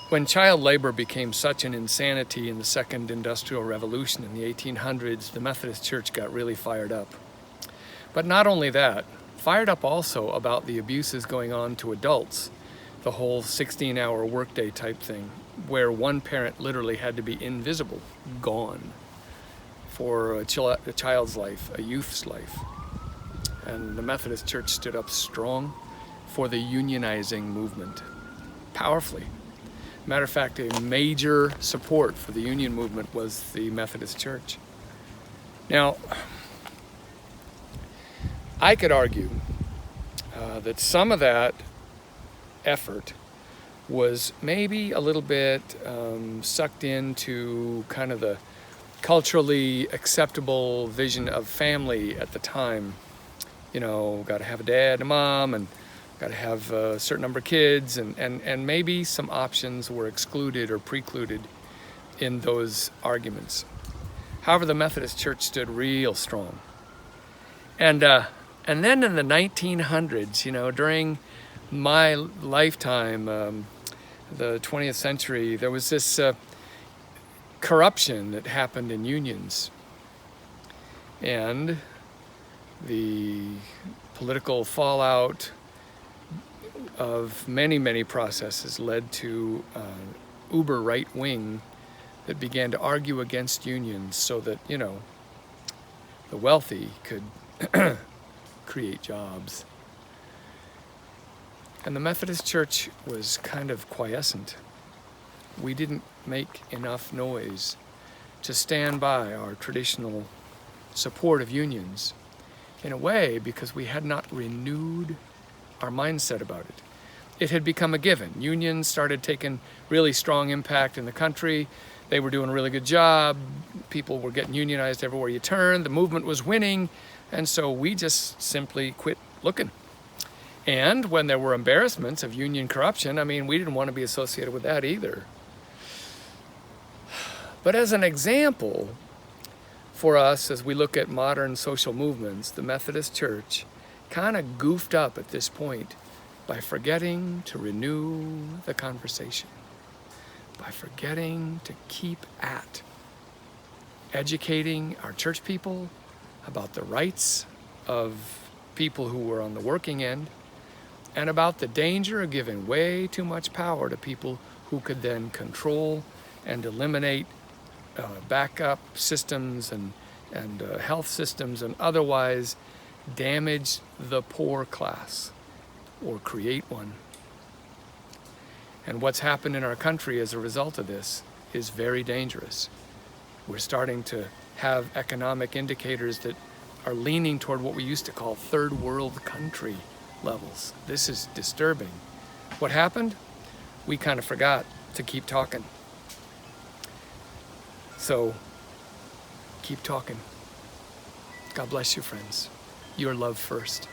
When child labor became such an insanity in the Second Industrial Revolution in the 1800s, the Methodist Church got really fired up. But not only that, fired up also about the abuses going on to adults, the whole 16-hour workday type thing, where one parent literally had to be invisible, gone, for a child's life, a youth's life. And the Methodist Church stood up strong for the unionizing movement, powerfully. Matter of fact, a major support for the union movement was the Methodist Church. Now, I could argue that some of that effort was maybe a little bit sucked into kind of the culturally acceptable vision of family at the time. You know, got to have a dad and a mom, and got to have a certain number of kids, and maybe some options were excluded or precluded in those arguments. However, the Methodist Church stood real strong. And then in the 1900s, you know, during my lifetime, the 20th century, there was this corruption that happened in unions. And the political fallout of many, many processes led to uber right wing that began to argue against unions so that, you know, the wealthy could create jobs. And the Methodist Church was kind of quiescent. We didn't make enough noise to stand by our traditional support of unions, in a way because we had not renewed our mindset about it. It had become a given. Unions started taking really strong impact in the country. They were doing a really good job. People were getting unionized everywhere you turned. The movement was winning. And so we just simply quit looking. And when there were embarrassments of union corruption, I mean, we didn't want to be associated with that either. But as an example for us, as we look at modern social movements, the Methodist Church kind of goofed up at this point by forgetting to renew the conversation, by forgetting to keep at educating our church people about the rights of people who were on the working end, and about the danger of giving way too much power to people who could then control and eliminate backup systems and health systems, and otherwise damage the poor class or create one. And what's happened in our country as a result of this is very dangerous. We're starting to have economic indicators that are leaning toward what we used to call third world country levels. This is disturbing. What happened? We kind of forgot to keep talking. So, keep talking. God bless you, friends. Your love first.